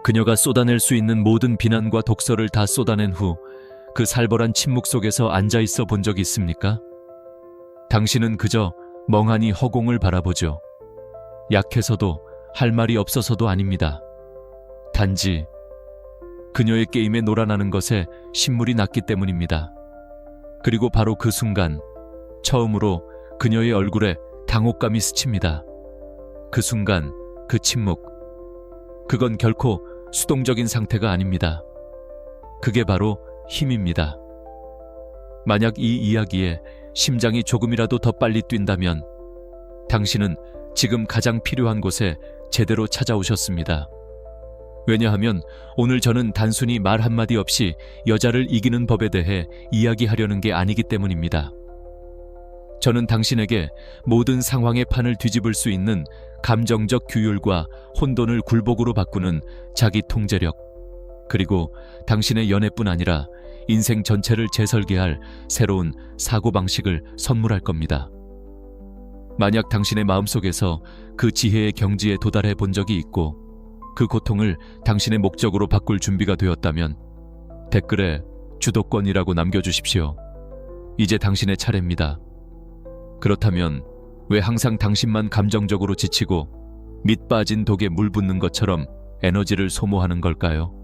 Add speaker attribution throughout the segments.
Speaker 1: 그녀가 쏟아낼 수 있는 모든 비난과 독서를 다 쏟아낸 후 그 살벌한 침묵 속에서 앉아 있어 본 적이 있습니까? 당신은 그저 멍하니 허공을 바라보죠. 약해서도 할 말이 없어서도 아닙니다. 단지 그녀의 게임에 놀아나는 것에 신물이 났기 때문입니다. 그리고 바로 그 순간 처음으로 그녀의 얼굴에 당혹감이 스칩니다. 그 순간, 그 침묵, 그건 결코 수동적인 상태가 아닙니다. 그게 바로 힘입니다. 만약 이 이야기에 심장이 조금이라도 더 빨리 뛴다면 당신은 지금 가장 필요한 곳에 제대로 찾아오셨습니다. 왜냐하면 오늘 저는 단순히 말 한마디 없이 여자를 이기는 법에 대해 이야기하려는 게 아니기 때문입니다. 저는 당신에게 모든 상황의 판을 뒤집을 수 있는 감정적 규율과 혼돈을 굴복으로 바꾸는 자기 통제력, 그리고 당신의 연애뿐 아니라 인생 전체를 재설계할 새로운 사고방식을 선물할 겁니다. 만약 당신의 마음속에서 그 지혜의 경지에 도달해 본 적이 있고 그 고통을 당신의 목적으로 바꿀 준비가 되었다면 댓글에 주도권이라고 남겨주십시오. 이제 당신의 차례입니다. 그렇다면 왜 항상 당신만 감정적으로 지치고 밑 빠진 독에 물 붓는 것처럼 에너지를 소모하는 걸까요?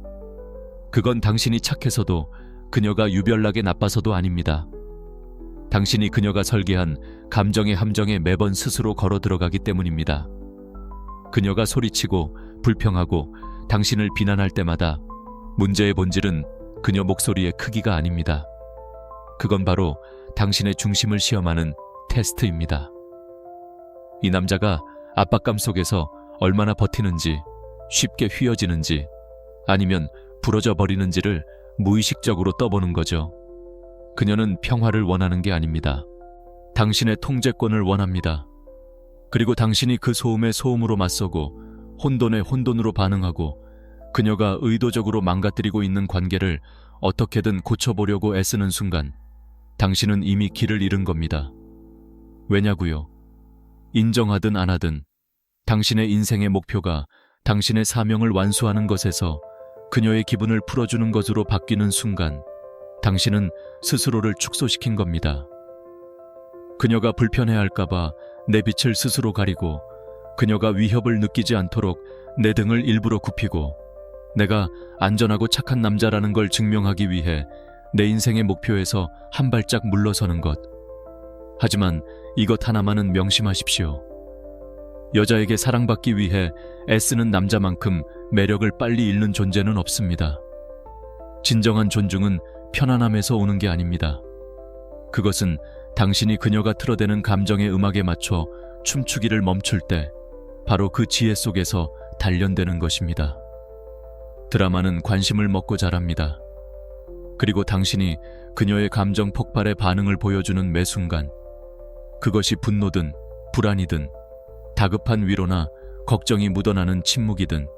Speaker 1: 그건 당신이 착해서도 그녀가 유별나게 나빠서도 아닙니다. 당신이 그녀가 설계한 감정의 함정에 매번 스스로 걸어 들어가기 때문입니다. 그녀가 소리치고 불평하고 당신을 비난할 때마다 문제의 본질은 그녀 목소리의 크기가 아닙니다. 그건 바로 당신의 중심을 시험하는 테스트입니다. 이 남자가 압박감 속에서 얼마나 버티는지, 쉽게 휘어지는지, 아니면 부러져 버리는지를 무의식적으로 떠보는 거죠. 그녀는 평화를 원하는 게 아닙니다. 당신의 통제권을 원합니다. 그리고 당신이 그 소음에 소음으로 맞서고 혼돈에 혼돈으로 반응하고 그녀가 의도적으로 망가뜨리고 있는 관계를 어떻게든 고쳐보려고 애쓰는 순간 당신은 이미 길을 잃은 겁니다. 왜냐고요? 인정하든 안 하든 당신의 인생의 목표가 당신의 사명을 완수하는 것에서 그녀의 기분을 풀어주는 것으로 바뀌는 순간 당신은 스스로를 축소시킨 겁니다. 그녀가 불편해할까봐 내 빛을 스스로 가리고 그녀가 위협을 느끼지 않도록 내 등을 일부러 굽히고 내가 안전하고 착한 남자라는 걸 증명하기 위해 내 인생의 목표에서 한 발짝 물러서는 것. 하지만 이것 하나만은 명심하십시오. 여자에게 사랑받기 위해 애쓰는 남자만큼 매력을 빨리 잃는 존재는 없습니다. 진정한 존중은 편안함에서 오는 게 아닙니다. 그것은 당신이 그녀가 틀어대는 감정의 음악에 맞춰 춤추기를 멈출 때 바로 그 지혜 속에서 단련되는 것입니다. 드라마는 관심을 먹고 자랍니다. 그리고 당신이 그녀의 감정 폭발에 반응을 보여주는 매 순간 그것이 분노든 불안이든 다급한 위로나 걱정이 묻어나는 침묵이든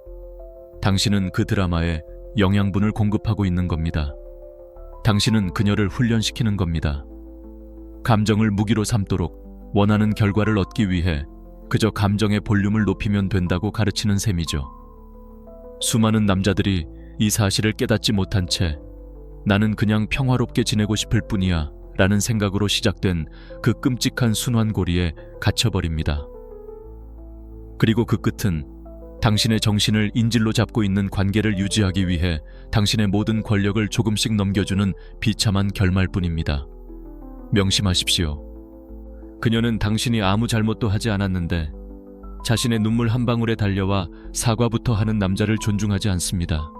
Speaker 1: 당신은 그 드라마에 영양분을 공급하고 있는 겁니다. 당신은 그녀를 훈련시키는 겁니다. 감정을 무기로 삼도록 원하는 결과를 얻기 위해 그저 감정의 볼륨을 높이면 된다고 가르치는 셈이죠. 수많은 남자들이 이 사실을 깨닫지 못한 채 나는 그냥 평화롭게 지내고 싶을 뿐이야 라는 생각으로 시작된 그 끔찍한 순환고리에 갇혀버립니다. 그리고 그 끝은 당신의 정신을 인질로 잡고 있는 관계를 유지하기 위해 당신의 모든 권력을 조금씩 넘겨주는 비참한 결말뿐입니다. 명심하십시오. 그녀는 당신이 아무 잘못도 하지 않았는데 자신의 눈물 한 방울에 달려와 사과부터 하는 남자를 존중하지 않습니다.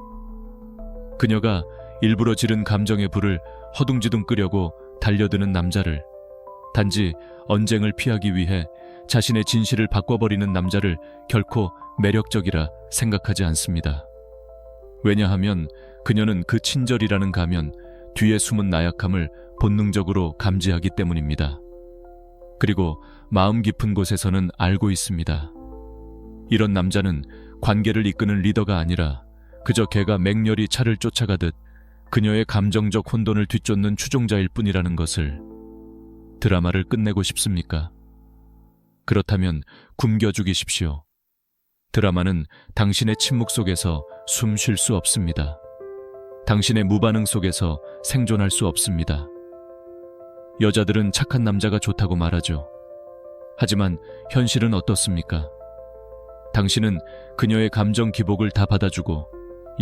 Speaker 1: 그녀가 일부러 지른 감정의 불을 허둥지둥 끄려고 달려드는 남자를, 단지 언쟁을 피하기 위해 자신의 진실을 바꿔버리는 남자를 결코 매력적이라 생각하지 않습니다. 왜냐하면 그녀는 그 친절이라는 가면 뒤에 숨은 나약함을 본능적으로 감지하기 때문입니다. 그리고 마음 깊은 곳에서는 알고 있습니다. 이런 남자는 관계를 이끄는 리더가 아니라 그저 개가 맹렬히 차를 쫓아가듯 그녀의 감정적 혼돈을 뒤쫓는 추종자일 뿐이라는 것을. 드라마를 끝내고 싶습니까? 그렇다면 굶겨 죽이십시오. 드라마는 당신의 침묵 속에서 숨 쉴 수 없습니다. 당신의 무반응 속에서 생존할 수 없습니다. 여자들은 착한 남자가 좋다고 말하죠. 하지만 현실은 어떻습니까? 당신은 그녀의 감정 기복을 다 받아주고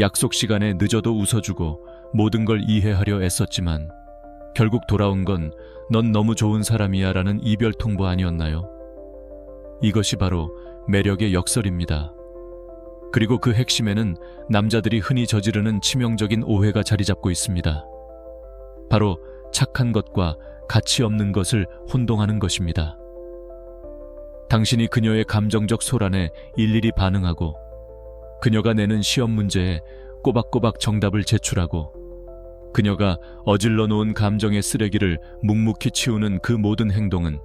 Speaker 1: 약속 시간에 늦어도 웃어주고 모든 걸 이해하려 애썼지만 결국 돌아온 건 넌 너무 좋은 사람이야 라는 이별 통보 아니었나요? 이것이 바로 매력의 역설입니다. 그리고 그 핵심에는 남자들이 흔히 저지르는 치명적인 오해가 자리 잡고 있습니다. 바로 착한 것과 가치 없는 것을 혼동하는 것입니다. 당신이 그녀의 감정적 소란에 일일이 반응하고 그녀가 내는 시험 문제에 꼬박꼬박 정답을 제출하고 그녀가 어질러 놓은 감정의 쓰레기를 묵묵히 치우는 그 모든 행동은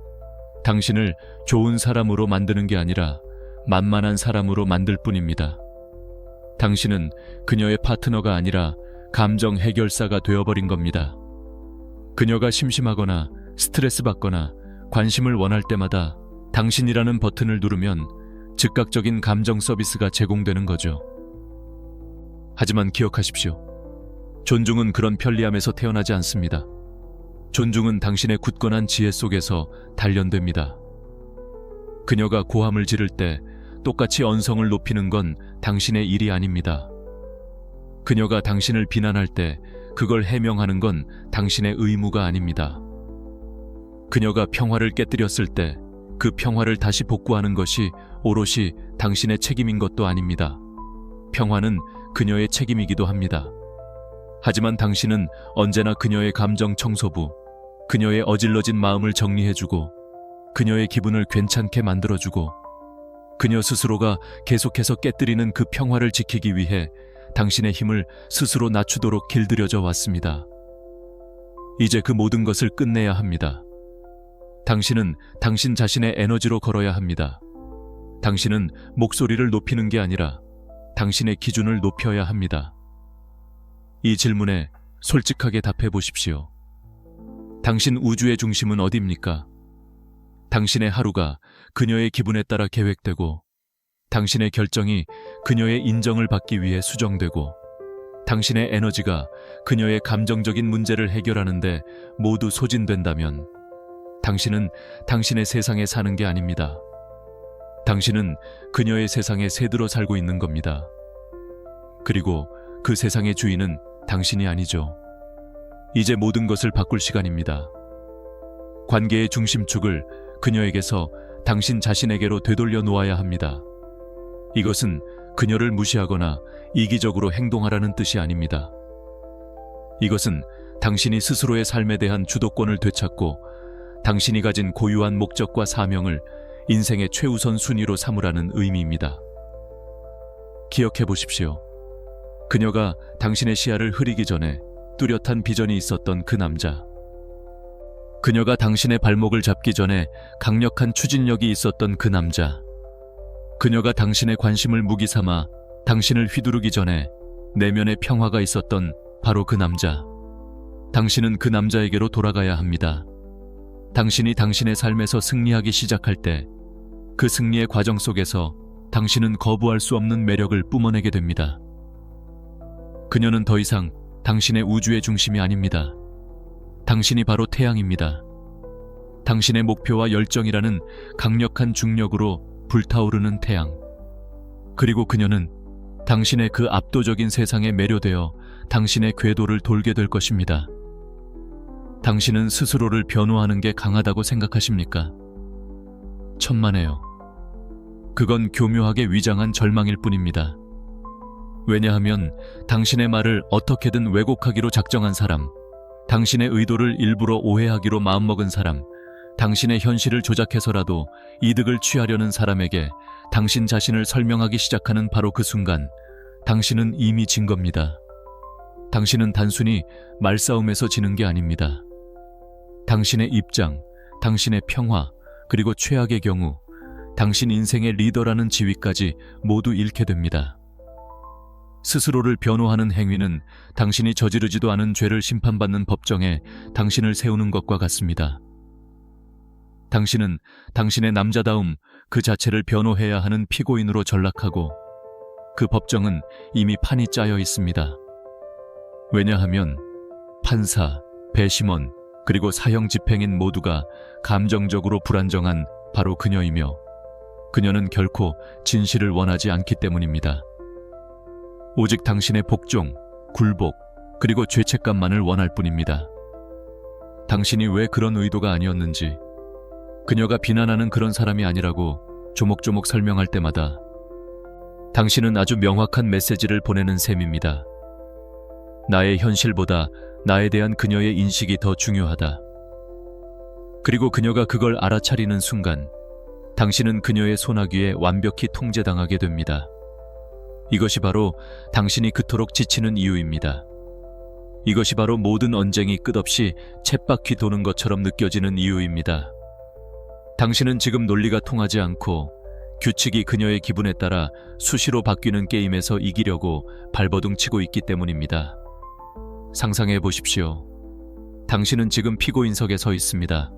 Speaker 1: 당신을 좋은 사람으로 만드는 게 아니라 만만한 사람으로 만들 뿐입니다. 당신은 그녀의 파트너가 아니라 감정 해결사가 되어버린 겁니다. 그녀가 심심하거나 스트레스 받거나 관심을 원할 때마다 당신이라는 버튼을 누르면 즉각적인 감정 서비스가 제공되는 거죠. 하지만 기억하십시오. 존중은 그런 편리함에서 태어나지 않습니다. 존중은 당신의 굳건한 지혜 속에서 단련됩니다. 그녀가 고함을 지를 때 똑같이 언성을 높이는 건 당신의 일이 아닙니다. 그녀가 당신을 비난할 때 그걸 해명하는 건 당신의 의무가 아닙니다. 그녀가 평화를 깨뜨렸을 때 그 평화를 다시 복구하는 것이 오롯이 당신의 책임인 것도 아닙니다. 평화는 그녀의 책임이기도 합니다. 하지만 당신은 언제나 그녀의 감정 청소부, 그녀의 어질러진 마음을 정리해주고 그녀의 기분을 괜찮게 만들어주고 그녀 스스로가 계속해서 깨뜨리는 그 평화를 지키기 위해 당신의 힘을 스스로 낮추도록 길들여져 왔습니다. 이제 그 모든 것을 끝내야 합니다. 당신은 당신 자신의 에너지로 걸어야 합니다. 당신은 목소리를 높이는 게 아니라 당신의 기준을 높여야 합니다. 이 질문에 솔직하게 답해 보십시오. 당신 우주의 중심은 어디입니까? 당신의 하루가 그녀의 기분에 따라 계획되고 당신의 결정이 그녀의 인정을 받기 위해 수정되고 당신의 에너지가 그녀의 감정적인 문제를 해결하는데 모두 소진된다면 당신은 당신의 세상에 사는 게 아닙니다. 당신은 그녀의 세상에 새들어 살고 있는 겁니다. 그리고 그 세상의 주인은 당신이 아니죠. 이제 모든 것을 바꿀 시간입니다. 관계의 중심축을 그녀에게서 당신 자신에게로 되돌려 놓아야 합니다. 이것은 그녀를 무시하거나 이기적으로 행동하라는 뜻이 아닙니다. 이것은 당신이 스스로의 삶에 대한 주도권을 되찾고 당신이 가진 고유한 목적과 사명을 인생의 최우선 순위로 삼으라는 의미입니다. 기억해 보십시오. 그녀가 당신의 시야를 흐리기 전에 뚜렷한 비전이 있었던 그 남자. 그녀가 당신의 발목을 잡기 전에 강력한 추진력이 있었던 그 남자. 그녀가 당신의 관심을 무기 삼아 당신을 휘두르기 전에 내면의 평화가 있었던 바로 그 남자. 당신은 그 남자에게로 돌아가야 합니다. 당신이 당신의 삶에서 승리하기 시작할 때 그 승리의 과정 속에서 당신은 거부할 수 없는 매력을 뿜어내게 됩니다. 그녀는 더 이상 당신의 우주의 중심이 아닙니다. 당신이 바로 태양입니다. 당신의 목표와 열정이라는 강력한 중력으로 불타오르는 태양. 그리고 그녀는 당신의 그 압도적인 세상에 매료되어 당신의 궤도를 돌게 될 것입니다. 당신은 스스로를 변호하는 게 강하다고 생각하십니까? 천만에요. 그건 교묘하게 위장한 절망일 뿐입니다. 왜냐하면 당신의 말을 어떻게든 왜곡하기로 작정한 사람, 당신의 의도를 일부러 오해하기로 마음먹은 사람, 당신의 현실을 조작해서라도 이득을 취하려는 사람에게 당신 자신을 설명하기 시작하는 바로 그 순간, 당신은 이미 진 겁니다. 당신은 단순히 말싸움에서 지는 게 아닙니다. 당신의 입장, 당신의 평화, 그리고 최악의 경우 당신 인생의 리더라는 지위까지 모두 잃게 됩니다. 스스로를 변호하는 행위는 당신이 저지르지도 않은 죄를 심판받는 법정에 당신을 세우는 것과 같습니다. 당신은 당신의 남자다움 그 자체를 변호해야 하는 피고인으로 전락하고 그 법정은 이미 판이 짜여 있습니다. 왜냐하면 판사, 배심원, 그리고 사형 집행인 모두가 감정적으로 불안정한 바로 그녀이며 그녀는 결코 진실을 원하지 않기 때문입니다. 오직 당신의 복종, 굴복, 그리고 죄책감만을 원할 뿐입니다. 당신이 왜 그런 의도가 아니었는지, 그녀가 비난하는 그런 사람이 아니라고 조목조목 설명할 때마다 당신은 아주 명확한 메시지를 보내는 셈입니다. 나의 현실보다 나에 대한 그녀의 인식이 더 중요하다. 그리고 그녀가 그걸 알아차리는 순간 당신은 그녀의 소나귀에 완벽히 통제당하게 됩니다. 이것이 바로 당신이 그토록 지치는 이유입니다. 이것이 바로 모든 언쟁이 끝없이 쳇바퀴 도는 것처럼 느껴지는 이유입니다. 당신은 지금 논리가 통하지 않고 규칙이 그녀의 기분에 따라 수시로 바뀌는 게임에서 이기려고 발버둥 치고 있기 때문입니다. 상상해 보십시오. 당신은 지금 피고인석에 서 있습니다.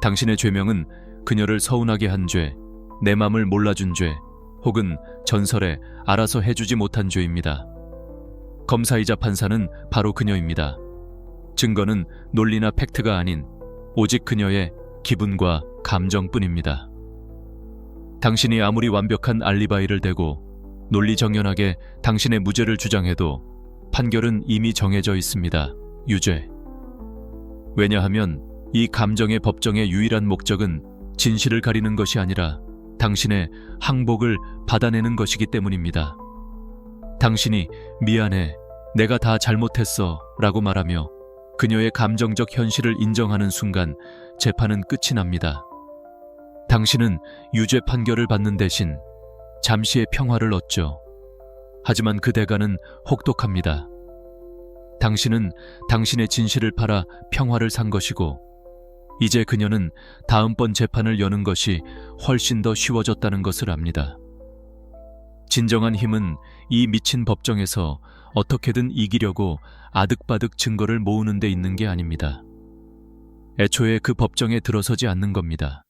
Speaker 1: 당신의 죄명은 그녀를 서운하게 한 죄, 내 맘을 몰라준 죄, 혹은 전설에 알아서 해주지 못한 죄입니다. 검사이자 판사는 바로 그녀입니다. 증거는 논리나 팩트가 아닌 오직 그녀의 기분과 감정뿐입니다. 당신이 아무리 완벽한 알리바이를 대고 논리정연하게 당신의 무죄를 주장해도 판결은 이미 정해져 있습니다. 유죄. 왜냐하면 이 감정의 법정의 유일한 목적은 진실을 가리는 것이 아니라 당신의 항복을 받아내는 것이기 때문입니다. 당신이 미안해, 내가 다 잘못했어 라고 말하며 그녀의 감정적 현실을 인정하는 순간 재판은 끝이 납니다. 당신은 유죄 판결을 받는 대신 잠시의 평화를 얻죠. 하지만 그 대가는 혹독합니다. 당신은 당신의 진실을 팔아 평화를 산 것이고 이제 그녀는 다음번 재판을 여는 것이 훨씬 더 쉬워졌다는 것을 압니다. 진정한 힘은 이 미친 법정에서 어떻게든 이기려고 아득바득 증거를 모으는 데 있는 게 아닙니다. 애초에 그 법정에 들어서지 않는 겁니다.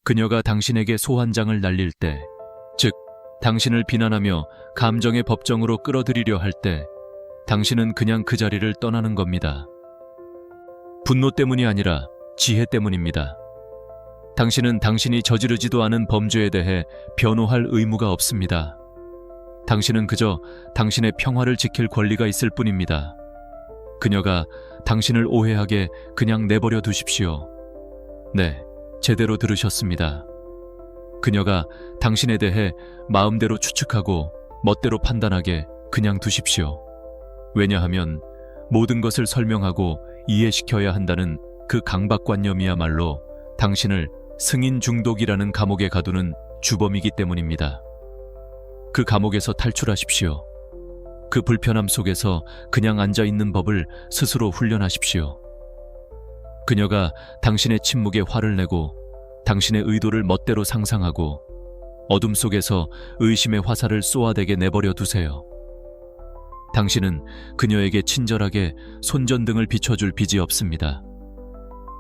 Speaker 1: 그녀가 당신에게 소환장을 날릴 때, 즉 당신을 비난하며 감정의 법정으로 끌어들이려 할 때 당신은 그냥 그 자리를 떠나는 겁니다. 분노 때문이 아니라 지혜 때문입니다. 당신은 당신이 저지르지도 않은 범죄에 대해 변호할 의무가 없습니다. 당신은 그저 당신의 평화를 지킬 권리가 있을 뿐입니다. 그녀가 당신을 오해하게 그냥 내버려 두십시오. 네, 제대로 들으셨습니다. 그녀가 당신에 대해 마음대로 추측하고 멋대로 판단하게 그냥 두십시오. 왜냐하면 모든 것을 설명하고 이해시켜야 한다는 그 강박관념이야말로 당신을 승인 중독이라는 감옥에 가두는 주범이기 때문입니다. 그 감옥에서 탈출하십시오. 그 불편함 속에서 그냥 앉아있는 법을 스스로 훈련하십시오. 그녀가 당신의 침묵에 화를 내고 당신의 의도를 멋대로 상상하고 어둠 속에서 의심의 화살을 쏘아대게 내버려 두세요. 당신은 그녀에게 친절하게 손전등을 비춰줄 빚이 없습니다.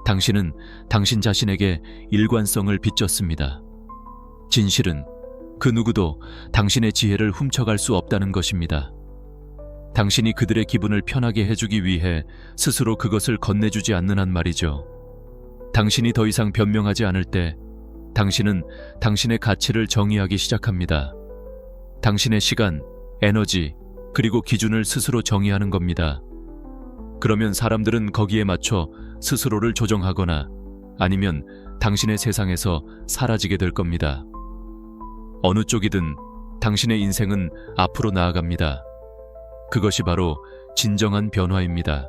Speaker 1: 당신은 당신 자신에게 일관성을 빚졌습니다. 진실은 그 누구도 당신의 지혜를 훔쳐갈 수 없다는 것입니다. 당신이 그들의 기분을 편하게 해주기 위해 스스로 그것을 건네주지 않는 한 말이죠. 당신이 더 이상 변명하지 않을 때 당신은 당신의 가치를 정의하기 시작합니다. 당신의 시간, 에너지, 그리고 기준을 스스로 정의하는 겁니다. 그러면 사람들은 거기에 맞춰 스스로를 조정하거나 아니면 당신의 세상에서 사라지게 될 겁니다. 어느 쪽이든 당신의 인생은 앞으로 나아갑니다. 그것이 바로 진정한 변화입니다.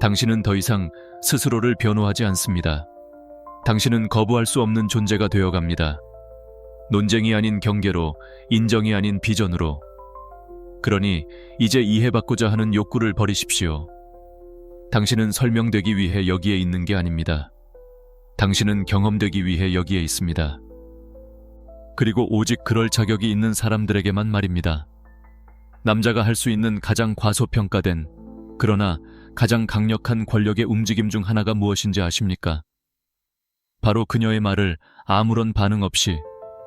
Speaker 1: 당신은 더 이상 스스로를 변호하지 않습니다. 당신은 거부할 수 없는 존재가 되어갑니다. 논쟁이 아닌 경계로, 인정이 아닌 비전으로. 그러니 이제 이해받고자 하는 욕구를 버리십시오. 당신은 설명되기 위해 여기에 있는 게 아닙니다. 당신은 경험되기 위해 여기에 있습니다. 그리고 오직 그럴 자격이 있는 사람들에게만 말입니다. 남자가 할 수 있는 가장 과소평가된, 그러나 가장 강력한 권력의 움직임 중 하나가 무엇인지 아십니까? 바로 그녀의 말을 아무런 반응 없이,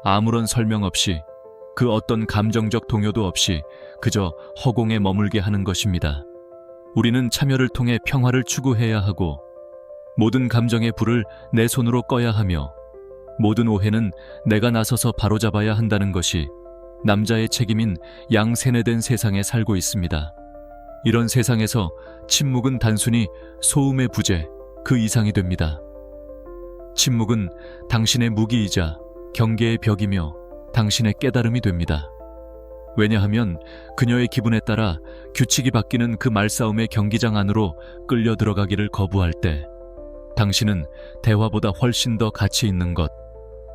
Speaker 1: 아무런 설명 없이, 그 어떤 감정적 동요도 없이 그저 허공에 머물게 하는 것입니다. 우리는 참여를 통해 평화를 추구해야 하고, 모든 감정의 불을 내 손으로 꺼야 하며, 모든 오해는 내가 나서서 바로잡아야 한다는 것이 남자의 책임인 양세뇌된 세상에 살고 있습니다. 이런 세상에서 침묵은 단순히 소음의 부재, 그 이상이 됩니다. 침묵은 당신의 무기이자 경계의 벽이며 당신의 깨달음이 됩니다. 왜냐하면 그녀의 기분에 따라 규칙이 바뀌는 그 말싸움의 경기장 안으로 끌려 들어가기를 거부할 때, 당신은 대화보다 훨씬 더 가치 있는 것,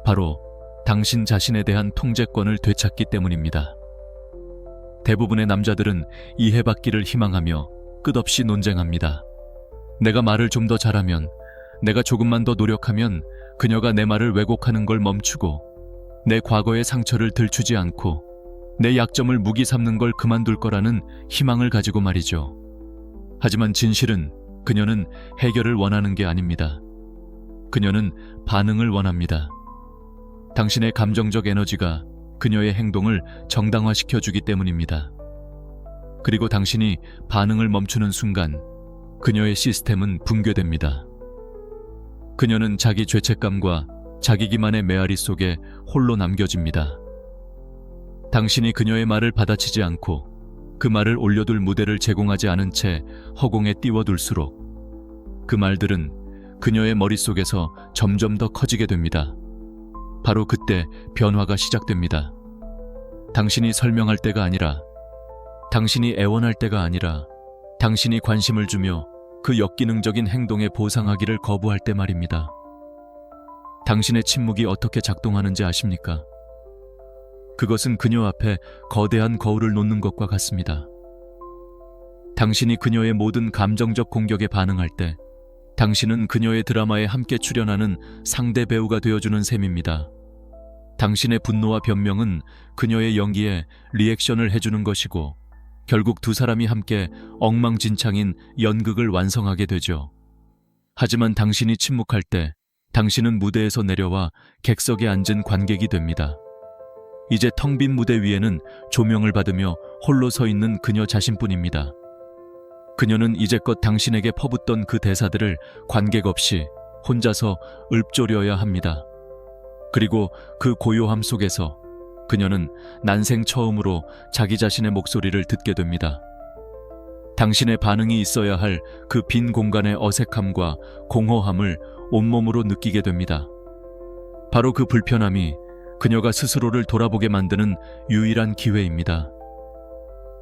Speaker 1: 바로 당신 자신에 대한 통제권을 되찾기 때문입니다. 대부분의 남자들은 이해받기를 희망하며 끝없이 논쟁합니다. 내가 말을 좀 더 잘하면, 내가 조금만 더 노력하면 그녀가 내 말을 왜곡하는 걸 멈추고, 내 과거의 상처를 들추지 않고 내 약점을 무기 삼는 걸 그만둘 거라는 희망을 가지고 말이죠. 하지만 진실은 그녀는 해결을 원하는 게 아닙니다. 그녀는 반응을 원합니다. 당신의 감정적 에너지가 그녀의 행동을 정당화시켜주기 때문입니다. 그리고 당신이 반응을 멈추는 순간 그녀의 시스템은 붕괴됩니다. 그녀는 자기 죄책감과 자기 기만의 메아리 속에 홀로 남겨집니다. 당신이 그녀의 말을 받아치지 않고 그 말을 올려둘 무대를 제공하지 않은 채 허공에 띄워둘수록 그 말들은 그녀의 머릿속에서 점점 더 커지게 됩니다. 바로 그때 변화가 시작됩니다. 당신이 설명할 때가 아니라, 당신이 애원할 때가 아니라, 당신이 관심을 주며 그 역기능적인 행동에 보상하기를 거부할 때 말입니다. 당신의 침묵이 어떻게 작동하는지 아십니까? 그것은 그녀 앞에 거대한 거울을 놓는 것과 같습니다. 당신이 그녀의 모든 감정적 공격에 반응할 때, 당신은 그녀의 드라마에 함께 출연하는 상대 배우가 되어주는 셈입니다. 당신의 분노와 변명은 그녀의 연기에 리액션을 해주는 것이고, 결국 두 사람이 함께 엉망진창인 연극을 완성하게 되죠. 하지만 당신이 침묵할 때 당신은 무대에서 내려와 객석에 앉은 관객이 됩니다. 이제 텅 빈 무대 위에는 조명을 받으며 홀로 서 있는 그녀 자신뿐입니다. 그녀는 이제껏 당신에게 퍼붓던 그 대사들을 관객 없이 혼자서 읊조려야 합니다. 그리고 그 고요함 속에서 그녀는 난생 처음으로 자기 자신의 목소리를 듣게 됩니다. 당신의 반응이 있어야 할 그 빈 공간의 어색함과 공허함을 온몸으로 느끼게 됩니다. 바로 그 불편함이 그녀가 스스로를 돌아보게 만드는 유일한 기회입니다.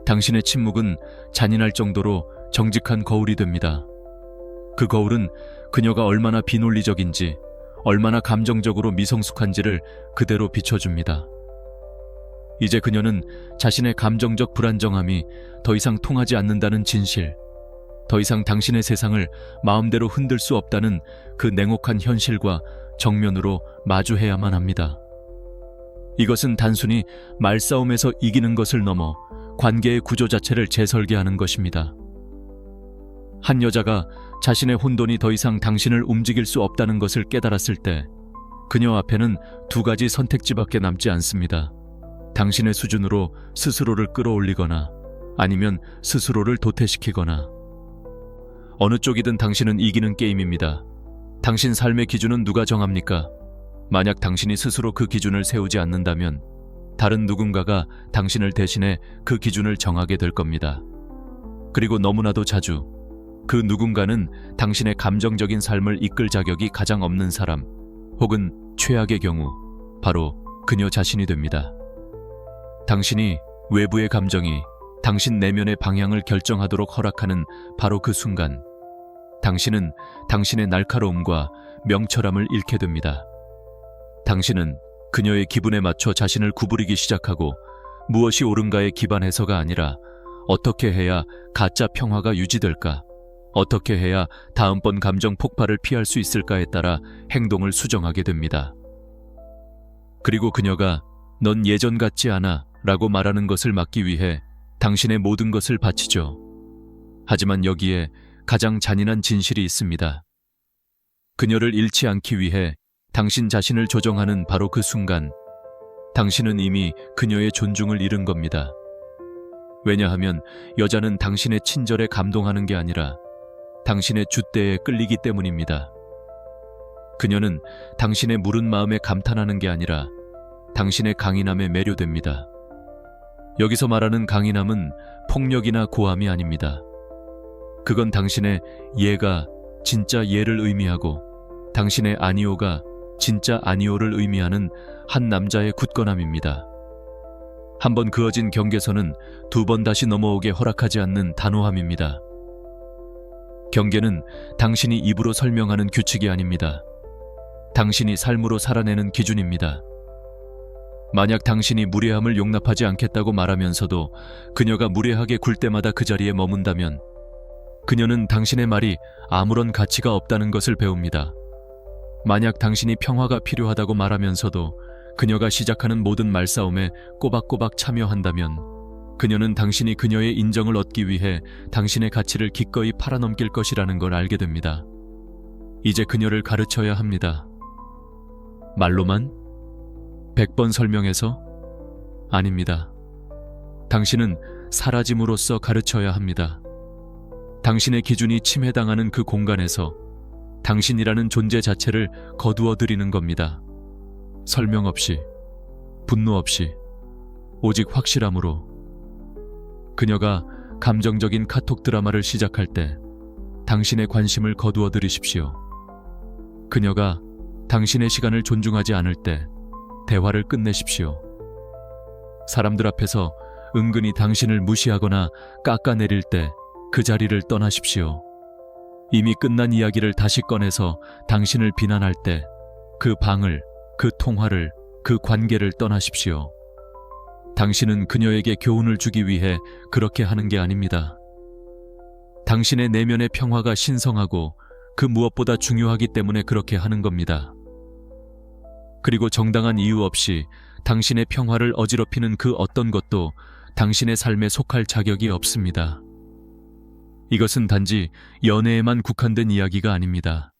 Speaker 1: 당신의 침묵은 잔인할 정도로 정직한 거울이 됩니다. 그 거울은 그녀가 얼마나 비논리적인지, 얼마나 감정적으로 미성숙한지를 그대로 비춰줍니다. 이제 그녀는 자신의 감정적 불안정함이 더 이상 통하지 않는다는 진실, 더 이상 당신의 세상을 마음대로 흔들 수 없다는 그 냉혹한 현실과 정면으로 마주해야만 합니다. 이것은 단순히 말싸움에서 이기는 것을 넘어 관계의 구조 자체를 재설계하는 것입니다. 한 여자가 자신의 혼돈이 더 이상 당신을 움직일 수 없다는 것을 깨달았을 때 그녀 앞에는 두 가지 선택지밖에 남지 않습니다. 당신의 수준으로 스스로를 끌어올리거나 아니면 스스로를 도태시키거나. 어느 쪽이든 당신은 이기는 게임입니다. 당신 삶의 기준은 누가 정합니까? 만약 당신이 스스로 그 기준을 세우지 않는다면 다른 누군가가 당신을 대신해 그 기준을 정하게 될 겁니다. 그리고 너무나도 자주 그 누군가는 당신의 감정적인 삶을 이끌 자격이 가장 없는 사람, 혹은 최악의 경우 바로 그녀 자신이 됩니다. 당신이 외부의 감정이 당신 내면의 방향을 결정하도록 허락하는 바로 그 순간, 당신은 당신의 날카로움과 명철함을 잃게 됩니다. 당신은 그녀의 기분에 맞춰 자신을 구부리기 시작하고 무엇이 옳은가에 기반해서가 아니라 어떻게 해야 가짜 평화가 유지될까? 어떻게 해야 다음번 감정 폭발을 피할 수 있을까에 따라 행동을 수정하게 됩니다. 그리고 그녀가 넌 예전 같지 않아 라고 말하는 것을 막기 위해 당신의 모든 것을 바치죠. 하지만 여기에 가장 잔인한 진실이 있습니다. 그녀를 잃지 않기 위해 당신 자신을 조정하는 바로 그 순간, 당신은 이미 그녀의 존중을 잃은 겁니다. 왜냐하면 여자는 당신의 친절에 감동하는 게 아니라 당신의 줏대에 끌리기 때문입니다. 그녀는 당신의 무른 마음에 감탄하는 게 아니라 당신의 강인함에 매료됩니다. 여기서 말하는 강인함은 폭력이나 고함이 아닙니다. 그건 당신의 예가 진짜 예를 의미하고 당신의 아니오가 진짜 아니오를 의미하는 한 남자의 굳건함입니다. 한번 그어진 경계선은 두 번 다시 넘어오게 허락하지 않는 단호함입니다. 경계는 당신이 입으로 설명하는 규칙이 아닙니다. 당신이 삶으로 살아내는 기준입니다. 만약 당신이 무례함을 용납하지 않겠다고 말하면서도 그녀가 무례하게 굴 때마다 그 자리에 머문다면 그녀는 당신의 말이 아무런 가치가 없다는 것을 배웁니다. 만약 당신이 평화가 필요하다고 말하면서도 그녀가 시작하는 모든 말싸움에 꼬박꼬박 참여한다면 그녀는 당신이 그녀의 인정을 얻기 위해 당신의 가치를 기꺼이 팔아넘길 것이라는 걸 알게 됩니다. 이제 그녀를 가르쳐야 합니다. 말로만? 100번 설명해서? 아닙니다. 당신은 사라짐으로써 가르쳐야 합니다. 당신의 기준이 침해당하는 그 공간에서 당신이라는 존재 자체를 거두어들이는 겁니다. 설명 없이, 분노 없이, 오직 확실함으로. 그녀가 감정적인 카톡 드라마를 시작할 때 당신의 관심을 거두어들이십시오. 그녀가 당신의 시간을 존중하지 않을 때 대화를 끝내십시오. 사람들 앞에서 은근히 당신을 무시하거나 깎아내릴 때 그 자리를 떠나십시오. 이미 끝난 이야기를 다시 꺼내서 당신을 비난할 때 그 방을, 그 통화를, 그 관계를 떠나십시오. 당신은 그녀에게 교훈을 주기 위해 그렇게 하는 게 아닙니다. 당신의 내면의 평화가 신성하고 그 무엇보다 중요하기 때문에 그렇게 하는 겁니다. 그리고 정당한 이유 없이 당신의 평화를 어지럽히는 그 어떤 것도 당신의 삶에 속할 자격이 없습니다. 이것은 단지 연애에만 국한된 이야기가 아닙니다.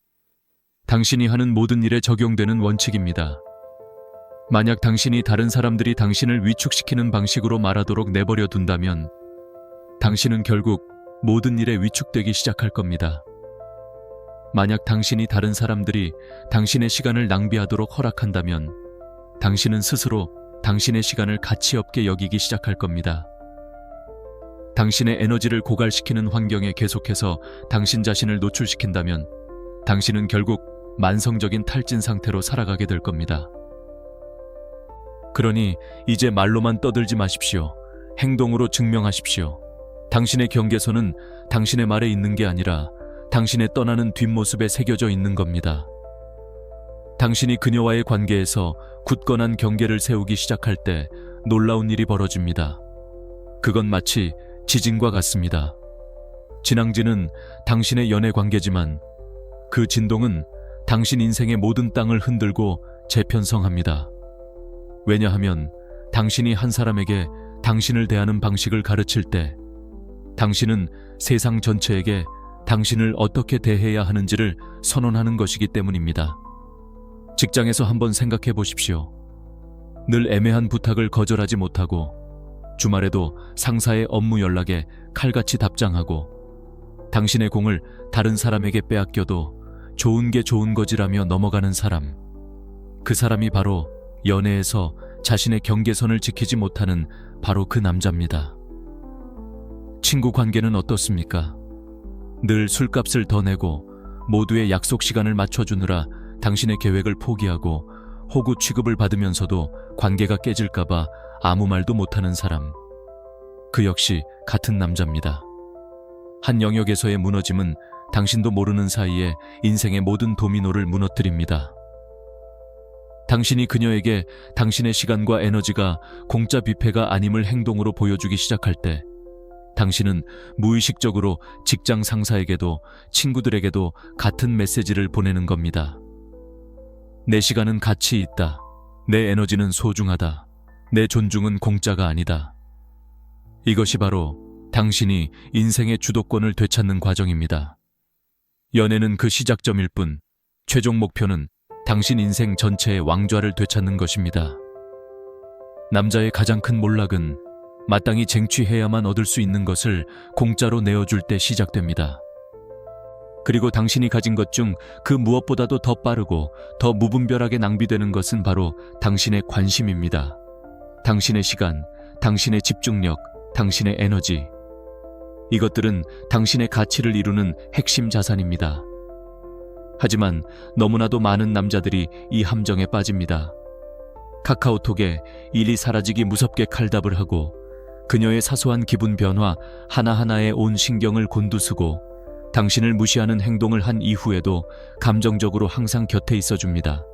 Speaker 1: 당신이 하는 모든 일에 적용되는 원칙입니다. 만약 당신이 다른 사람들이 당신을 위축시키는 방식으로 말하도록 내버려 둔다면 당신은 결국 모든 일에 위축되기 시작할 겁니다. 만약 당신이 다른 사람들이 당신의 시간을 낭비하도록 허락한다면 당신은 스스로 당신의 시간을 가치 없게 여기기 시작할 겁니다. 당신의 에너지를 고갈시키는 환경에 계속해서 당신 자신을 노출시킨다면 당신은 결국 만성적인 탈진 상태로 살아가게 될 겁니다. 그러니 이제 말로만 떠들지 마십시오. 행동으로 증명하십시오. 당신의 경계선은 당신의 말에 있는 게 아니라 당신의 떠나는 뒷모습에 새겨져 있는 겁니다. 당신이 그녀와의 관계에서 굳건한 경계를 세우기 시작할 때 놀라운 일이 벌어집니다. 그건 마치 지진과 같습니다. 진앙지는 당신의 연애 관계지만 그 진동은 당신 인생의 모든 땅을 흔들고 재편성합니다. 왜냐하면 당신이 한 사람에게 당신을 대하는 방식을 가르칠 때 당신은 세상 전체에게 당신을 어떻게 대해야 하는지를 선언하는 것이기 때문입니다. 직장에서 한번 생각해 보십시오. 늘 애매한 부탁을 거절하지 못하고 주말에도 상사의 업무 연락에 칼같이 답장하고 당신의 공을 다른 사람에게 빼앗겨도 좋은 게 좋은 거지라며 넘어가는 사람. 그 사람이 바로 연애에서 자신의 경계선을 지키지 못하는 바로 그 남자입니다. 친구 관계는 어떻습니까? 늘 술값을 더 내고 모두의 약속 시간을 맞춰주느라 당신의 계획을 포기하고 호구 취급을 받으면서도 관계가 깨질까봐 아무 말도 못하는 사람. 그 역시 같은 남자입니다. 한 영역에서의 무너짐은 당신도 모르는 사이에 인생의 모든 도미노를 무너뜨립니다. 당신이 그녀에게 당신의 시간과 에너지가 공짜 뷔페가 아님을 행동으로 보여주기 시작할 때 당신은 무의식적으로 직장 상사에게도 친구들에게도 같은 메시지를 보내는 겁니다. 내 시간은 가치 있다. 내 에너지는 소중하다. 내 존중은 공짜가 아니다. 이것이 바로 당신이 인생의 주도권을 되찾는 과정입니다. 연애는 그 시작점일 뿐, 최종 목표는 당신 인생 전체의 왕좌를 되찾는 것입니다. 남자의 가장 큰 몰락은 마땅히 쟁취해야만 얻을 수 있는 것을 공짜로 내어줄 때 시작됩니다. 그리고 당신이 가진 것 중 그 무엇보다도 더 빠르고 더 무분별하게 낭비되는 것은 바로 당신의 관심입니다. 당신의 시간, 당신의 집중력, 당신의 에너지. 이것들은 당신의 가치를 이루는 핵심 자산입니다. 하지만 너무나도 많은 남자들이 이 함정에 빠집니다. 카카오톡에 일이 사라지기 무섭게 칼답을 하고 그녀의 사소한 기분 변화 하나하나에 온 신경을 곤두쓰고 당신을 무시하는 행동을 한 이후에도 감정적으로 항상 곁에 있어줍니다.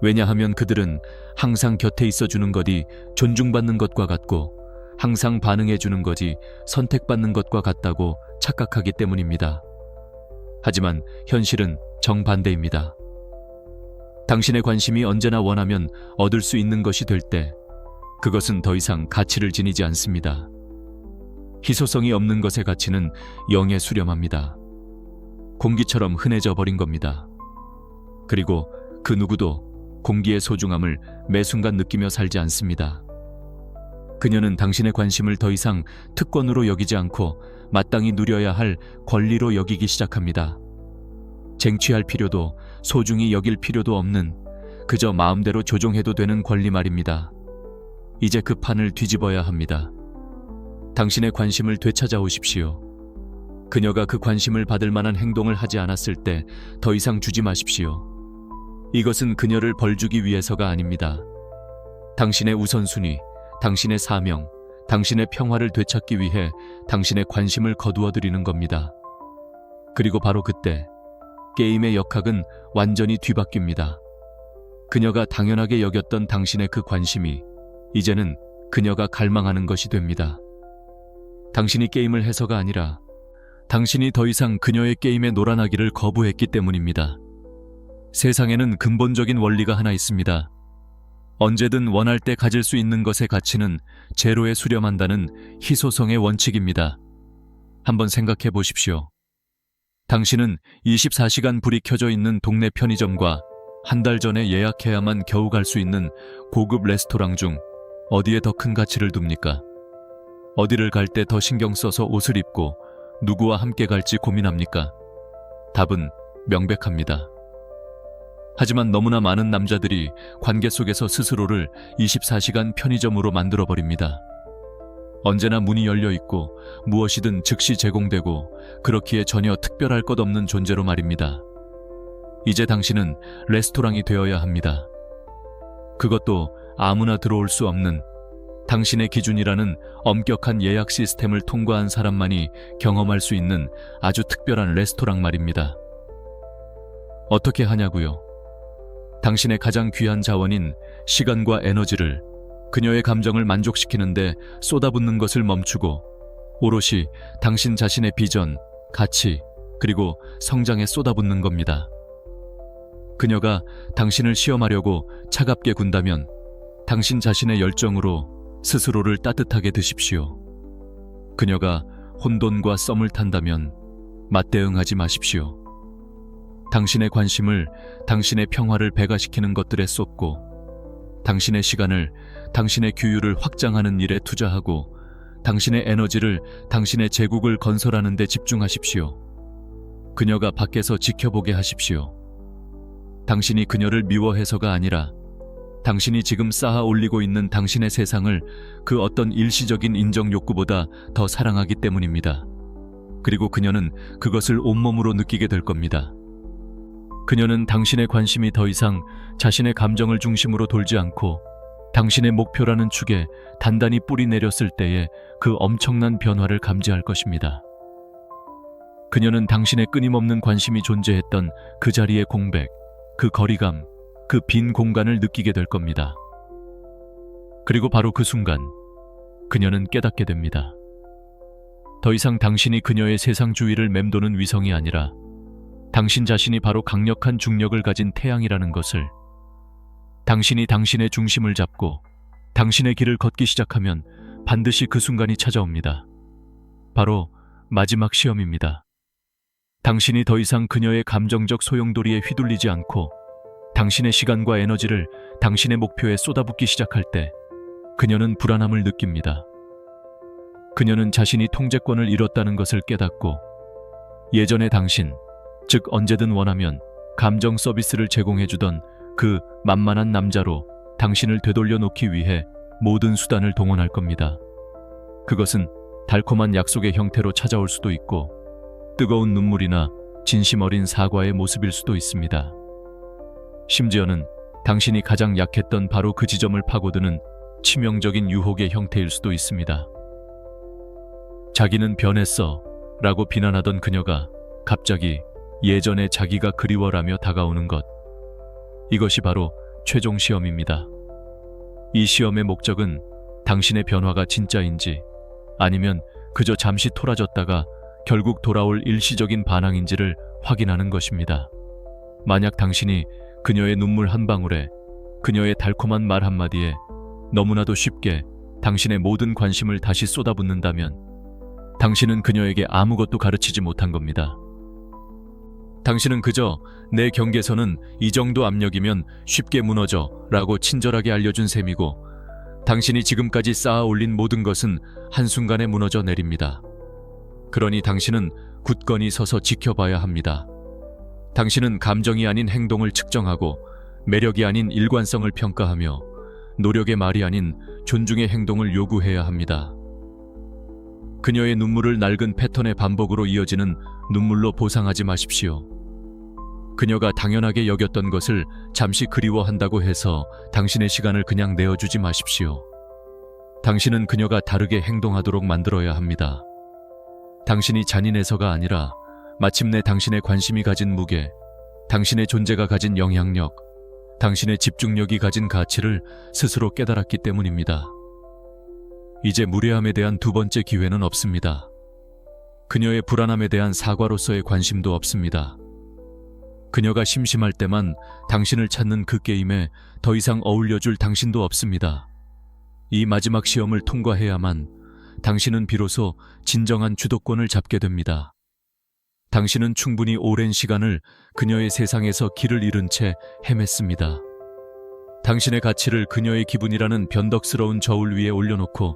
Speaker 1: 왜냐하면 그들은 항상 곁에 있어주는 것이 존중받는 것과 같고 항상 반응해주는 것이 선택받는 것과 같다고 착각하기 때문입니다. 하지만 현실은 정반대입니다. 당신의 관심이 언제나 원하면 얻을 수 있는 것이 될 때 그것은 더 이상 가치를 지니지 않습니다. 희소성이 없는 것의 가치는 영에 수렴합니다. 공기처럼 흔해져 버린 겁니다. 그리고 그 누구도 공기의 소중함을 매 순간 느끼며 살지 않습니다. 그녀는 당신의 관심을 더 이상 특권으로 여기지 않고 마땅히 누려야 할 권리로 여기기 시작합니다. 쟁취할 필요도 소중히 여길 필요도 없는 그저 마음대로 조종해도 되는 권리 말입니다. 이제 그 판을 뒤집어야 합니다. 당신의 관심을 되찾아오십시오. 그녀가 그 관심을 받을 만한 행동을 하지 않았을 때 더 이상 주지 마십시오. 이것은 그녀를 벌주기 위해서가 아닙니다. 당신의 우선순위, 당신의 사명, 당신의 평화를 되찾기 위해 당신의 관심을 거두어 드리는 겁니다. 그리고 바로 그때 게임의 역학은 완전히 뒤바뀝니다. 그녀가 당연하게 여겼던 당신의 그 관심이 이제는 그녀가 갈망하는 것이 됩니다. 당신이 게임을 해서가 아니라 당신이 더 이상 그녀의 게임에 놀아나기를 거부했기 때문입니다. 세상에는 근본적인 원리가 하나 있습니다. 언제든 원할 때 가질 수 있는 것의 가치는 제로에 수렴한다는 희소성의 원칙입니다. 한번 생각해 보십시오. 당신은 24시간 불이 켜져 있는 동네 편의점과 한 달 전에 예약해야만 겨우 갈 수 있는 고급 레스토랑 중 어디에 더 큰 가치를 둡니까? 어디를 갈 때 더 신경 써서 옷을 입고 누구와 함께 갈지 고민합니까? 답은 명백합니다. 하지만 너무나 많은 남자들이 관계 속에서 스스로를 24시간 편의점으로 만들어버립니다. 언제나 문이 열려 있고 무엇이든 즉시 제공되고 그렇기에 전혀 특별할 것 없는 존재로 말입니다. 이제 당신은 레스토랑이 되어야 합니다. 그것도 아무나 들어올 수 없는 당신의 기준이라는 엄격한 예약 시스템을 통과한 사람만이 경험할 수 있는 아주 특별한 레스토랑 말입니다. 어떻게 하냐고요? 당신의 가장 귀한 자원인 시간과 에너지를 그녀의 감정을 만족시키는데 쏟아붓는 것을 멈추고 오롯이 당신 자신의 비전, 가치, 그리고 성장에 쏟아붓는 겁니다. 그녀가 당신을 시험하려고 차갑게 군다면 당신 자신의 열정으로 스스로를 따뜻하게 드십시오. 그녀가 혼돈과 썸을 탄다면 맞대응하지 마십시오. 당신의 관심을 당신의 평화를 배가시키는 것들에 쏟고 당신의 시간을 당신의 규율을 확장하는 일에 투자하고 당신의 에너지를 당신의 제국을 건설하는 데 집중하십시오. 그녀가 밖에서 지켜보게 하십시오. 당신이 그녀를 미워해서가 아니라 당신이 지금 쌓아 올리고 있는 당신의 세상을 그 어떤 일시적인 인정 욕구보다 더 사랑하기 때문입니다. 그리고 그녀는 그것을 온몸으로 느끼게 될 겁니다. 그녀는 당신의 관심이 더 이상 자신의 감정을 중심으로 돌지 않고 당신의 목표라는 축에 단단히 뿌리 내렸을 때에 그 엄청난 변화를 감지할 것입니다. 그녀는 당신의 끊임없는 관심이 존재했던 그 자리의 공백, 그 거리감, 그 빈 공간을 느끼게 될 겁니다. 그리고 바로 그 순간 그녀는 깨닫게 됩니다. 더 이상 당신이 그녀의 세상 주위를 맴도는 위성이 아니라 당신 자신이 바로 강력한 중력을 가진 태양이라는 것을, 당신이 당신의 중심을 잡고 당신의 길을 걷기 시작하면 반드시 그 순간이 찾아옵니다. 바로 마지막 시험입니다. 당신이 더 이상 그녀의 감정적 소용돌이에 휘둘리지 않고 당신의 시간과 에너지를 당신의 목표에 쏟아붓기 시작할 때 그녀는 불안함을 느낍니다. 그녀는 자신이 통제권을 잃었다는 것을 깨닫고 예전의 당신, 즉 언제든 원하면 감정 서비스를 제공해주던 그 만만한 남자로 당신을 되돌려 놓기 위해 모든 수단을 동원할 겁니다. 그것은 달콤한 약속의 형태로 찾아올 수도 있고 뜨거운 눈물이나 진심 어린 사과의 모습일 수도 있습니다. 심지어는 당신이 가장 약했던 바로 그 지점을 파고드는 치명적인 유혹의 형태일 수도 있습니다. 자기는 변했어 라고 비난하던 그녀가 갑자기 예전에 자기가 그리워라며 다가오는 것. 이것이 바로 최종 시험입니다. 이 시험의 목적은 당신의 변화가 진짜인지 아니면 그저 잠시 토라졌다가 결국 돌아올 일시적인 반항인지를 확인하는 것입니다. 만약 당신이 그녀의 눈물 한 방울에, 그녀의 달콤한 말 한마디에 너무나도 쉽게 당신의 모든 관심을 다시 쏟아붓는다면 당신은 그녀에게 아무것도 가르치지 못한 겁니다. 당신은 그저 내 경계선은 이 정도 압력이면 쉽게 무너져 라고 친절하게 알려준 셈이고 당신이 지금까지 쌓아 올린 모든 것은 한순간에 무너져 내립니다. 그러니 당신은 굳건히 서서 지켜봐야 합니다. 당신은 감정이 아닌 행동을 측정하고 매력이 아닌 일관성을 평가하며 노력의 말이 아닌 존중의 행동을 요구해야 합니다. 그녀의 눈물을 낡은 패턴의 반복으로 이어지는 눈물로 보상하지 마십시오. 그녀가 당연하게 여겼던 것을 잠시 그리워한다고 해서 당신의 시간을 그냥 내어주지 마십시오. 당신은 그녀가 다르게 행동하도록 만들어야 합니다. 당신이 잔인해서가 아니라 마침내 당신의 관심이 가진 무게, 당신의 존재가 가진 영향력, 당신의 집중력이 가진 가치를 스스로 깨달았기 때문입니다. 이제 무례함에 대한 두 번째 기회는 없습니다. 그녀의 불안함에 대한 사과로서의 관심도 없습니다. 그녀가 심심할 때만 당신을 찾는 그 게임에 더 이상 어울려줄 당신도 없습니다. 이 마지막 시험을 통과해야만 당신은 비로소 진정한 주도권을 잡게 됩니다. 당신은 충분히 오랜 시간을 그녀의 세상에서 길을 잃은 채 헤맸습니다. 당신의 가치를 그녀의 기분이라는 변덕스러운 저울 위에 올려놓고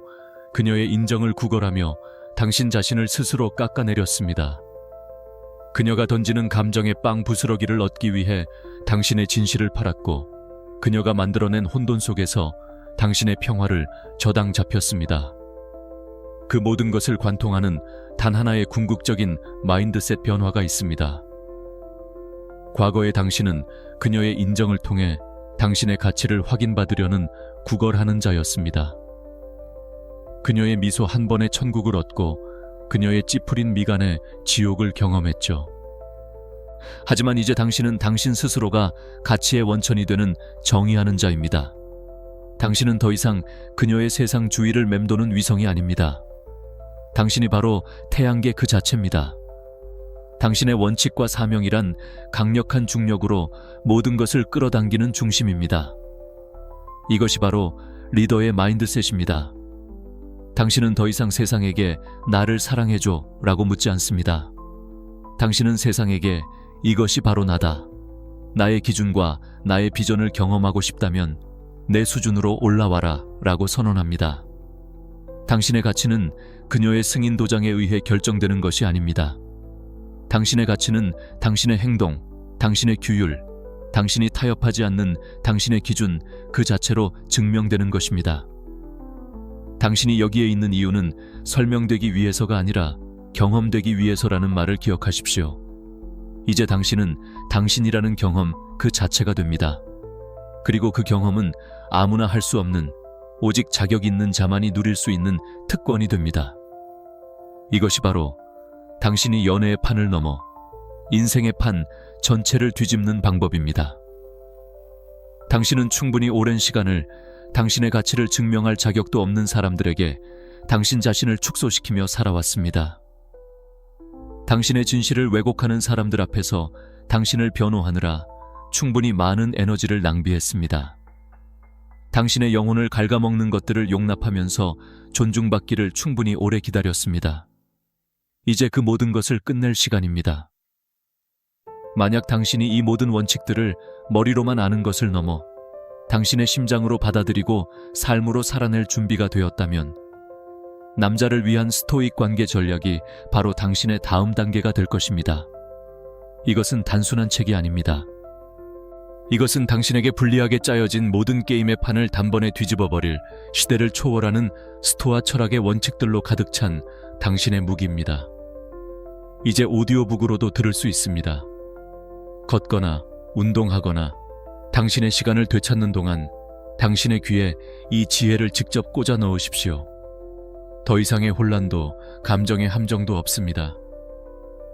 Speaker 1: 그녀의 인정을 구걸하며 당신 자신을 스스로 깎아내렸습니다. 그녀가 던지는 감정의 빵 부스러기를 얻기 위해 당신의 진실을 팔았고 그녀가 만들어낸 혼돈 속에서 당신의 평화를 저당 잡혔습니다. 그 모든 것을 관통하는 단 하나의 궁극적인 마인드셋 변화가 있습니다. 과거의 당신은 그녀의 인정을 통해 당신의 가치를 확인받으려는 구걸하는 자였습니다. 그녀의 미소 한 번에 천국을 얻고 그녀의 찌푸린 미간에 지옥을 경험했죠. 하지만 이제 당신은 당신 스스로가 가치의 원천이 되는 정의하는 자입니다. 당신은 더 이상 그녀의 세상 주위를 맴도는 위성이 아닙니다. 당신이 바로 태양계 그 자체입니다. 당신의 원칙과 사명이란 강력한 중력으로 모든 것을 끌어당기는 중심입니다. 이것이 바로 리더의 마인드셋입니다. 당신은 더 이상 세상에게 나를 사랑해줘 라고 묻지 않습니다. 당신은 세상에게 이것이 바로 나다. 나의 기준과 나의 비전을 경험하고 싶다면 내 수준으로 올라와라 라고 선언합니다. 당신의 가치는 그녀의 승인 도장에 의해 결정되는 것이 아닙니다. 당신의 가치는 당신의 행동, 당신의 규율, 당신이 타협하지 않는 당신의 기준 그 자체로 증명되는 것입니다. 당신이 여기에 있는 이유는 설명되기 위해서가 아니라 경험되기 위해서라는 말을 기억하십시오. 이제 당신은 당신이라는 경험 그 자체가 됩니다. 그리고 그 경험은 아무나 할 수 없는 오직 자격 있는 자만이 누릴 수 있는 특권이 됩니다. 이것이 바로 당신이 연애의 판을 넘어 인생의 판 전체를 뒤집는 방법입니다. 당신은 충분히 오랜 시간을 당신의 가치를 증명할 자격도 없는 사람들에게 당신 자신을 축소시키며 살아왔습니다. 당신의 진실을 왜곡하는 사람들 앞에서 당신을 변호하느라 충분히 많은 에너지를 낭비했습니다. 당신의 영혼을 갉아먹는 것들을 용납하면서 존중받기를 충분히 오래 기다렸습니다. 이제 그 모든 것을 끝낼 시간입니다. 만약 당신이 이 모든 원칙들을 머리로만 아는 것을 넘어 당신의 심장으로 받아들이고 삶으로 살아낼 준비가 되었다면 남자를 위한 스토익 관계 전략이 바로 당신의 다음 단계가 될 것입니다. 이것은 단순한 책이 아닙니다. 이것은 당신에게 불리하게 짜여진 모든 게임의 판을 단번에 뒤집어버릴 시대를 초월하는 스토아 철학의 원칙들로 가득 찬 당신의 무기입니다. 이제 오디오북으로도 들을 수 있습니다. 걷거나 운동하거나 당신의 시간을 되찾는 동안 당신의 귀에 이 지혜를 직접 꽂아 넣으십시오. 더 이상의 혼란도 감정의 함정도 없습니다.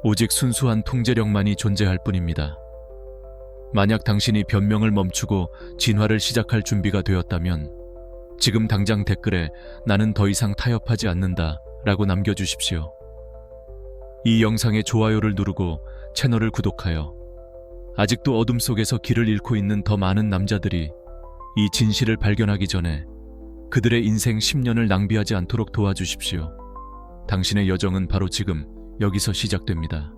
Speaker 1: 오직 순수한 통제력만이 존재할 뿐입니다. 만약 당신이 변명을 멈추고 진화를 시작할 준비가 되었다면 지금 당장 댓글에 나는 더 이상 타협하지 않는다 라고 남겨주십시오. 이 영상에 좋아요를 누르고 채널을 구독하여 아직도 어둠 속에서 길을 잃고 있는 더 많은 남자들이 이 진실을 발견하기 전에 그들의 인생 10년을 낭비하지 않도록 도와주십시오. 당신의 여정은 바로 지금 여기서 시작됩니다.